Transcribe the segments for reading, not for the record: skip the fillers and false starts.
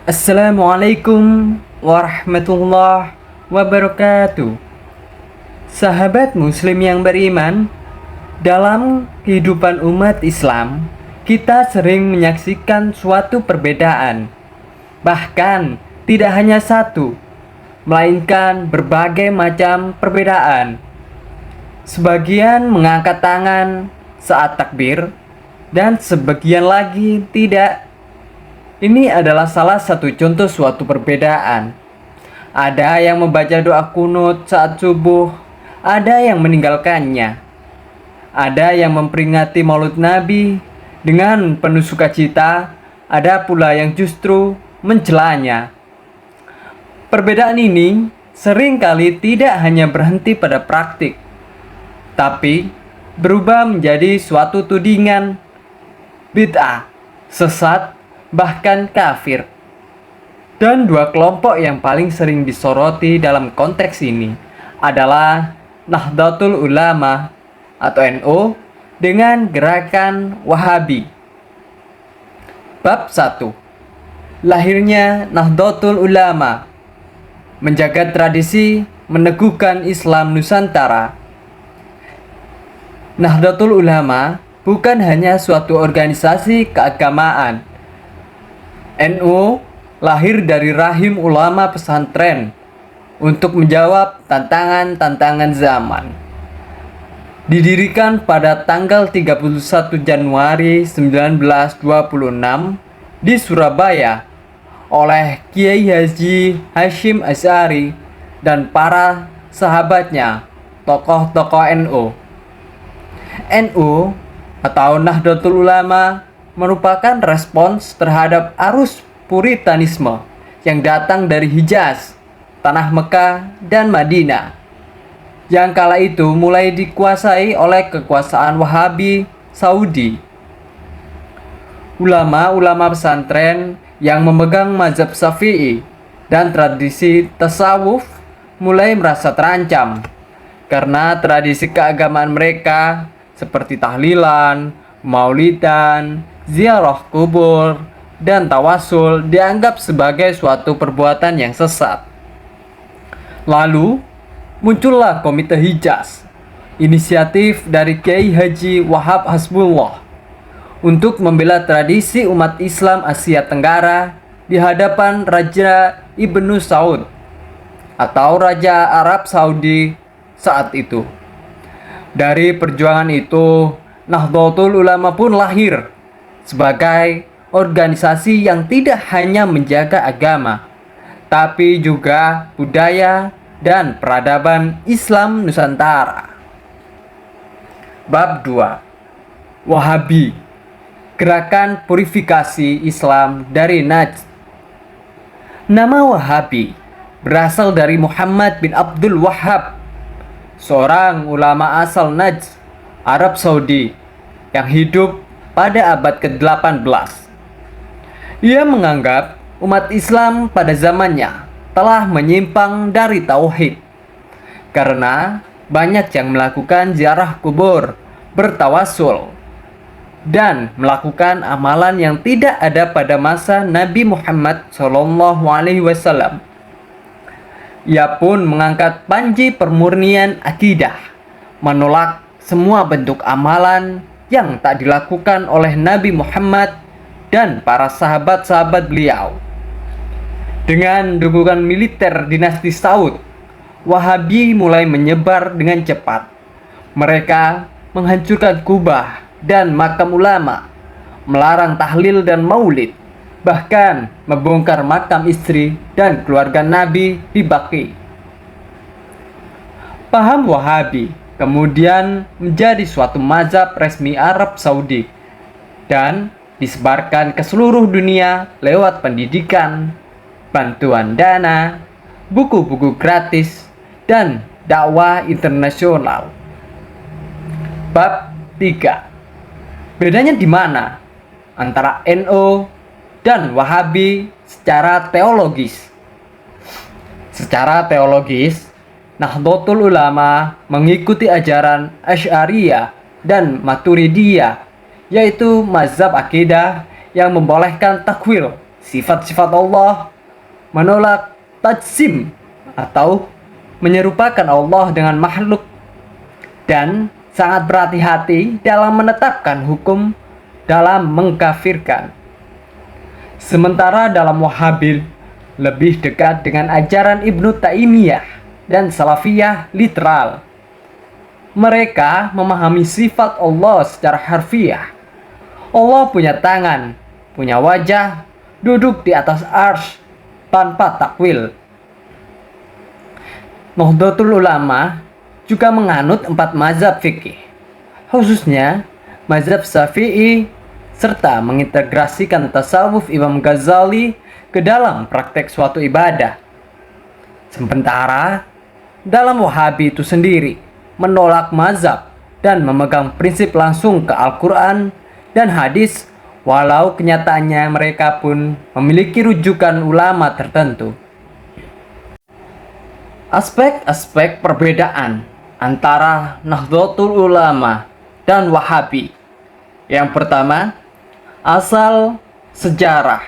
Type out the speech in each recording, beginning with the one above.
Assalamualaikum warahmatullahi wabarakatuh. Sahabat muslim yang beriman, dalam kehidupan umat Islam, kita sering menyaksikan suatu perbedaan. Bahkan tidak hanya satu, melainkan berbagai macam perbedaan. Sebagian mengangkat tangan saat takbir dan sebagian lagi tidak. Ini adalah salah satu contoh suatu perbedaan. Ada yang membaca doa kunut saat subuh, ada yang meninggalkannya. Ada yang memperingati Maulid Nabi dengan penuh sukacita, ada pula yang justru mencelanya. Perbedaan ini seringkali tidak hanya berhenti pada praktik, tapi berubah menjadi suatu tudingan, bid'ah, sesat, bahkan kafir. Dan dua kelompok yang paling sering disoroti dalam konteks ini adalah Nahdlatul Ulama atau NU dengan gerakan Wahabi. Bab 1. Lahirnya Nahdlatul Ulama. Menjaga tradisi, meneguhkan Islam Nusantara. Nahdlatul Ulama bukan hanya suatu organisasi keagamaan. NU lahir dari rahim ulama pesantren untuk menjawab tantangan-tantangan zaman. Didirikan pada tanggal 31 Januari 1926 di Surabaya oleh Kiai Haji Hasyim Asy'ari dan para sahabatnya, tokoh-tokoh NU. NU atau Nahdlatul Ulama merupakan respons terhadap arus Puritanisme yang datang dari Hijaz, tanah Mekah, dan Madinah, yang kala itu mulai dikuasai oleh kekuasaan Wahabi Saudi. Ulama-ulama pesantren yang memegang mazhab Syafi'i dan tradisi tasawuf mulai merasa terancam karena tradisi keagamaan mereka seperti tahlilan, maulidan, ziarah kubur, dan tawasul dianggap sebagai suatu perbuatan yang sesat. Lalu, muncullah Komite Hijaz, inisiatif dari Kiai Haji Wahab Hasbullah, untuk membela tradisi umat Islam Asia Tenggara di hadapan Raja Ibnu Saud atau Raja Arab Saudi saat itu. Dari perjuangan itu, Nahdlatul Ulama pun lahir sebagai organisasi yang tidak hanya menjaga agama, tapi juga budaya dan peradaban Islam Nusantara. Bab 2. Wahabi, gerakan purifikasi Islam dari Najd. Nama Wahabi berasal dari Muhammad bin Abdul Wahhab, seorang ulama asal Najd, Arab Saudi, yang hidup pada abad ke-18. Ia menganggap umat Islam pada zamannya telah menyimpang dari tauhid karena banyak yang melakukan ziarah kubur, bertawasul, dan melakukan amalan yang tidak ada pada masa Nabi Muhammad SAW. Ia pun mengangkat panji permurnian akidah, menolak semua bentuk amalan yang tak dilakukan oleh Nabi Muhammad dan para sahabat-sahabat beliau. Dengan dukungan militer dinasti Saud, Wahabi mulai menyebar dengan cepat. Mereka menghancurkan kubah dan makam ulama, melarang tahlil dan maulid, bahkan membongkar makam istri dan keluarga Nabi di Baqi. Paham Wahabi kemudian menjadi suatu mazhab resmi Arab Saudi dan disebarkan ke seluruh dunia lewat pendidikan, bantuan dana, buku-buku gratis, dan dakwah internasional. Bab 3. Bedanya di mana antara NU dan Wahabi secara teologis? Secara teologis, Nahdlatul Ulama mengikuti ajaran Asy'ariyah dan Maturidiyah, yaitu mazhab akidah yang membolehkan takwil sifat-sifat Allah, menolak tajsim atau menyerupakan Allah dengan makhluk, dan sangat berhati-hati dalam menetapkan hukum dalam mengkafirkan. Sementara dalam Wahhabi lebih dekat dengan ajaran Ibnu Taimiyah dan Salafiyah literal. Mereka memahami sifat Allah secara harfiah. Allah punya tangan, punya wajah, duduk di atas arsy tanpa takwil. Nahdlatul Ulama juga menganut 4 mazhab fikih, khususnya mazhab Syafi'i, serta mengintegrasikan tasawuf Imam Ghazali ke dalam praktek suatu ibadah. Sementara dalam Wahhabi itu sendiri menolak mazhab dan memegang prinsip langsung ke Al-Quran dan hadis, walau kenyataannya mereka pun memiliki rujukan ulama tertentu. Aspek-aspek perbedaan antara Nahdlatul Ulama dan Wahhabi. Yang pertama, asal sejarah.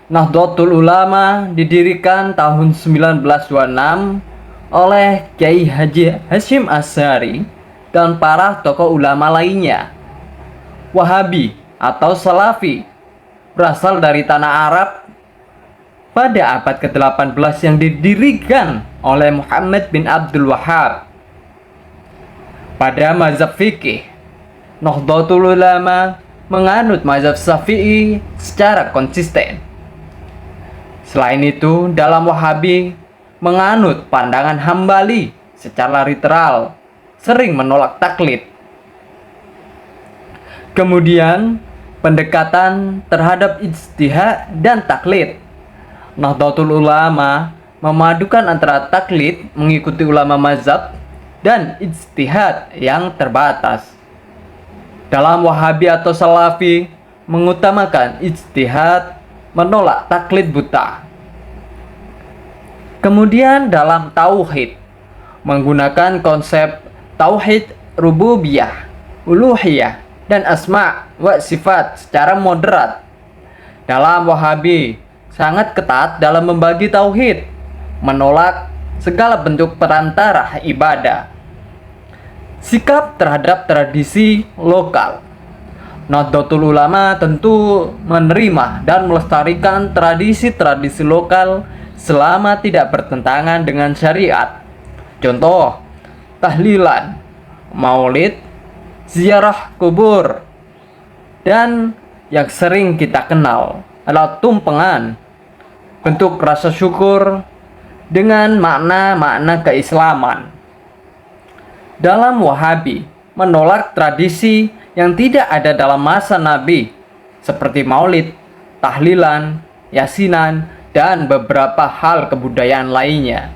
Nahdlatul Ulama didirikan tahun 1926 oleh Kiai Haji Hasyim Asy'ari dan para tokoh ulama lainnya. Wahhabi atau Salafi berasal dari tanah Arab pada abad ke-18 yang didirikan oleh Muhammad bin Abdul Wahhab. Pada mazhab fikih, Nahdlatul Ulama menganut mazhab Syafi'i secara konsisten. Selain itu, dalam Wahhabi menganut pandangan Hambali secara literal, sering menolak taklid. Kemudian, pendekatan terhadap ijtihad dan taklid. Nahdlatul Ulama memadukan antara taklid mengikuti ulama mazhab dan ijtihad yang terbatas. Dalam Wahhabi atau Salafi mengutamakan ijtihad, menolak taklid buta. Kemudian dalam tauhid menggunakan konsep tauhid rububiyah, uluhiyah, dan asma wa sifat secara moderat. Dalam Wahhabi sangat ketat dalam membagi tauhid, menolak segala bentuk perantara ibadah. Sikap terhadap tradisi lokal. Nahdlatul Ulama tentu menerima dan melestarikan tradisi-tradisi lokal selama tidak bertentangan dengan syariat. Contoh, tahlilan, maulid, ziarah kubur, dan yang sering kita kenal adalah tumpengan, bentuk rasa syukur dengan makna-makna keislaman. Dalam Wahhabi menolak tradisi yang tidak ada dalam masa Nabi, seperti maulid, tahlilan, yasinan, dan beberapa hal kebudayaan lainnya.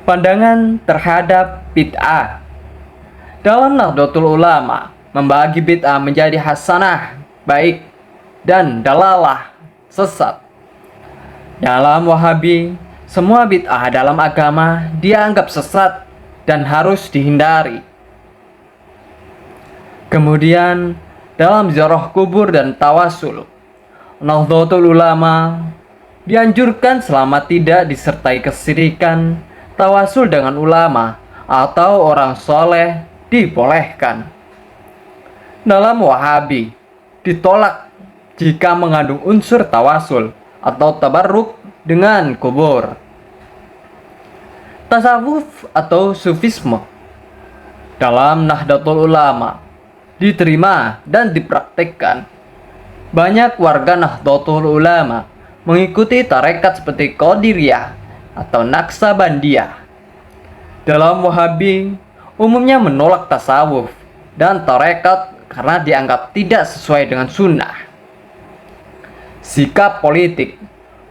Pandangan terhadap bid'ah. Dalam Nahdlatul Ulama membagi bid'ah menjadi hasanah, baik, dan dalalah, sesat. Dalam Wahhabi, semua bid'ah dalam agama dianggap sesat dan harus dihindari. Kemudian dalam ziarah kubur dan tawasul, Nahdlatul Ulama dianjurkan selama tidak disertai kesyirikan, tawasul dengan ulama atau orang soleh dibolehkan. Dalam Wahhabi ditolak jika mengandung unsur tawasul atau tabarruk dengan kubur. Tasawuf atau sufisme dalam Nahdlatul Ulama diterima dan dipraktikkan. Banyak warga Nahdlatul Ulama mengikuti tarekat seperti Qadiriyah atau Naqsabandiyah. Dalam Wahhabi umumnya menolak tasawuf dan tarekat karena dianggap tidak sesuai dengan sunnah. Sikap politik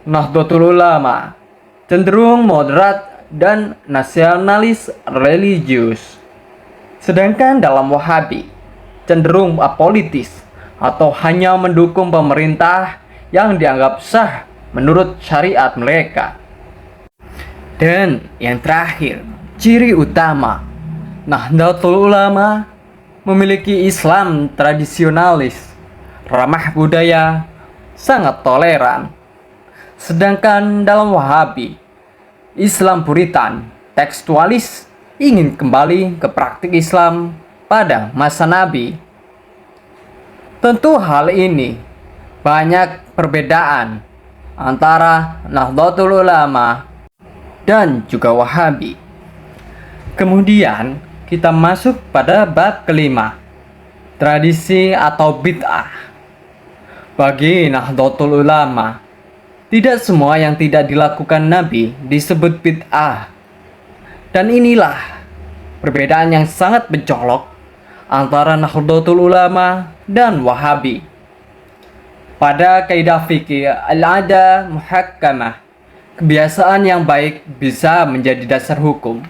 Nahdlatul Ulama cenderung moderat dan nasionalis religius, sedangkan dalam Wahhabi cenderung apolitis atau hanya mendukung pemerintah yang dianggap sah menurut syariat mereka. Dan yang terakhir, ciri utama Nahdlatul Ulama memiliki Islam tradisionalis, ramah budaya, sangat toleran. Sedangkan dalam Wahabi, Islam Puritan, tekstualis, ingin kembali ke praktik Islam pada masa Nabi. Tentu hal ini banyak perbedaan antara Nahdlatul Ulama dan juga Wahabi. Kemudian kita masuk pada bab kelima, tradisi atau bid'ah. Bagi Nahdlatul Ulama, tidak semua yang tidak dilakukan Nabi disebut bid'ah. Dan inilah perbedaan yang sangat mencolok antara Nahdlatul Ulama dan Wahabi. Pada kaidah fikih al-'ada muhakkamah, kebiasaan yang baik bisa menjadi dasar hukum.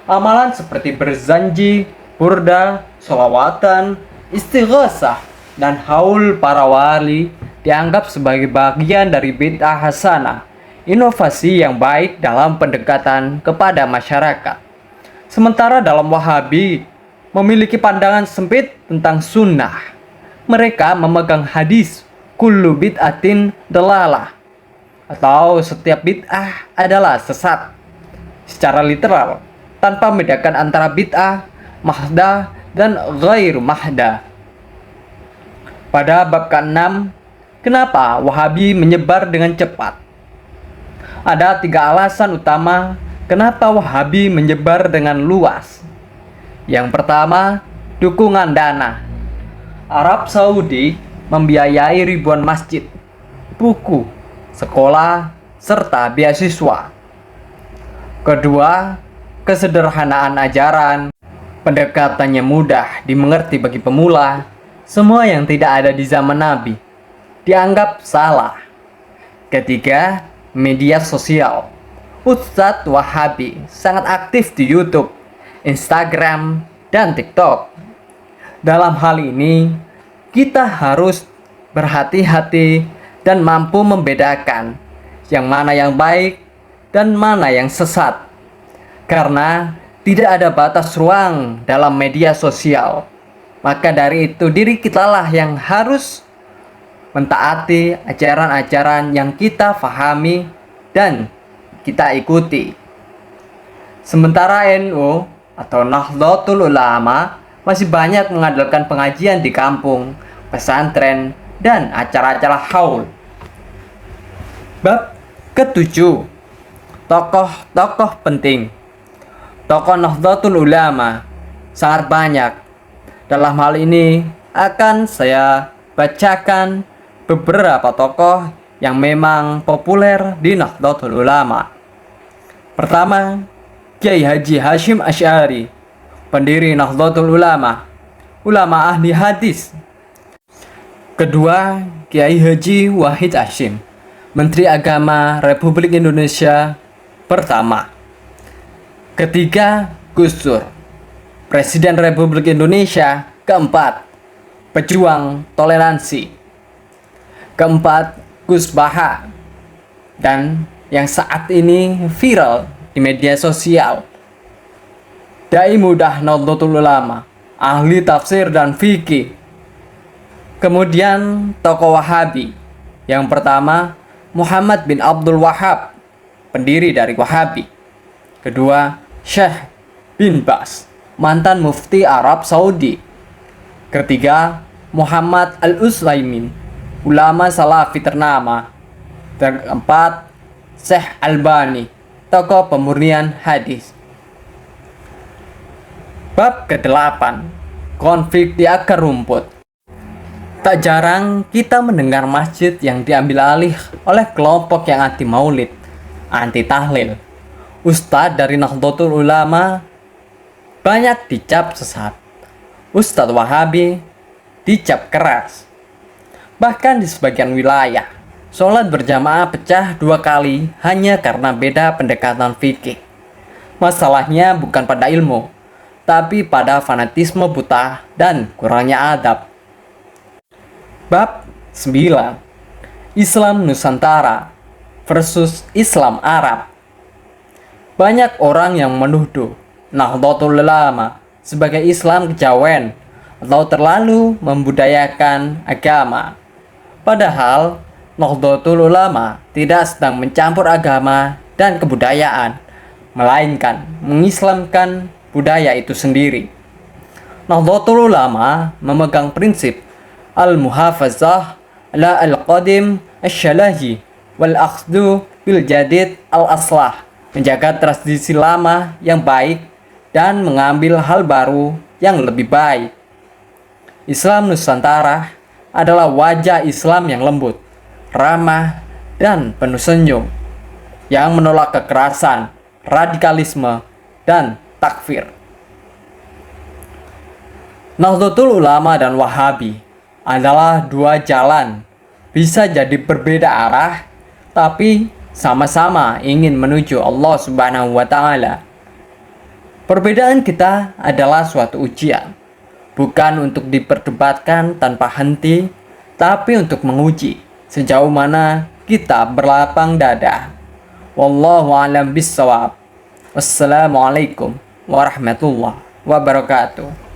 Amalan seperti berzanji, burda, sholawatan, istighosah, dan haul para wali dianggap sebagai bagian dari bid'ah hasanah, inovasi yang baik dalam pendekatan kepada masyarakat. Sementara dalam Wahabi memiliki pandangan sempit tentang sunnah. Mereka memegang hadis kullu bid'atin dalalah, atau setiap bid'ah adalah sesat secara literal, tanpa membedakan antara bid'ah, mahdah, dan ghairu mahdah. Pada bab ke-6, kenapa Wahabi menyebar dengan cepat? Ada 3 alasan utama kenapa Wahabi menyebar dengan luas. Yang pertama, dukungan dana. Arab Saudi membiayai ribuan masjid, buku, sekolah, serta beasiswa. Kedua, kesederhanaan ajaran. Pendekatannya mudah dimengerti bagi pemula. Semua yang tidak ada di zaman Nabi dianggap salah. Ketiga, media sosial. Ustadz Wahabi sangat aktif di YouTube, Instagram, dan TikTok. Dalam hal ini, kita harus berhati-hati dan mampu membedakan yang mana yang baik dan mana yang sesat. Karena tidak ada batas ruang dalam media sosial. Maka dari itu diri kitalah yang harus mentaati ajaran-ajaran yang kita fahami dan kita ikuti. Sementara NU atau Nahdlatul Ulama masih banyak mengandalkan pengajian di kampung, pesantren, dan acara-acara haul. Bab ke-7, tokoh-tokoh penting. Tokoh Nahdlatul Ulama sangat banyak. Dalam hal ini akan saya bacakan beberapa tokoh yang memang populer di Nahdlatul Ulama. Pertama, Kiai Haji Hashim Asy'ari, pendiri Nahdlatul Ulama, ulama ahli hadis. Kedua, Kiai Haji Wahid Hasyim, Menteri Agama Republik Indonesia pertama. Ketiga, Gus Dur, Presiden Republik Indonesia keempat, pejuang toleransi. Keempat, Gus Baha, dan yang saat ini viral di media sosial, dai mudah Nahdlatul Ulama, ahli tafsir dan fikih. Kemudian tokoh Wahabi. Yang pertama, Muhammad bin Abdul Wahab, pendiri dari Wahabi. Kedua, Syekh bin Baz, mantan mufti Arab Saudi. Ketiga, Muhammad Al-Utsaimin, ulama salafi ternama. Dan keempat, Syekh Albani, tokoh pemurnian hadis. Bab ke-8, konflik di akar rumput. Tak jarang kita mendengar masjid yang diambil alih oleh kelompok yang anti maulid, anti tahlil. Ustadz dari Nahdlatul Ulama banyak dicap sesat. Ustadz Wahabi dicap keras. Bahkan di sebagian wilayah, sholat berjamaah pecah 2 kali hanya karena beda pendekatan fikih. Masalahnya bukan pada ilmu, tapi pada fanatisme buta dan kurangnya adab. Bab 9, Islam Nusantara versus Islam Arab. Banyak orang yang menuduh Nahdlatul Ulama sebagai Islam kejawen atau terlalu membudayakan agama. Padahal Nahdlatul Ulama tidak sedang mencampur agama dan kebudayaan, melainkan mengislamkan budaya itu sendiri. Nahdlatul Ulama memegang prinsip al-muhafazah ala al-qadim asy-syalahi wal akhdu bil jadid al-aslah, menjaga tradisi lama yang baik dan mengambil hal baru yang lebih baik. Islam Nusantara adalah wajah Islam yang lembut, ramah, dan penuh senyum, yang menolak kekerasan, radikalisme, dan takfir. Nahdlatul Ulama dan Wahabi adalah dua jalan, bisa jadi berbeda arah, tapi sama-sama ingin menuju Allah Subhanahu wa Ta'ala. Perbedaan kita adalah suatu ujian, bukan untuk diperdebatkan tanpa henti, tapi untuk menguji sejauh mana kita berlapang dada. Wallahu a'lam bissawab. Wassalamualaikum warahmatullahi wabarakatuh.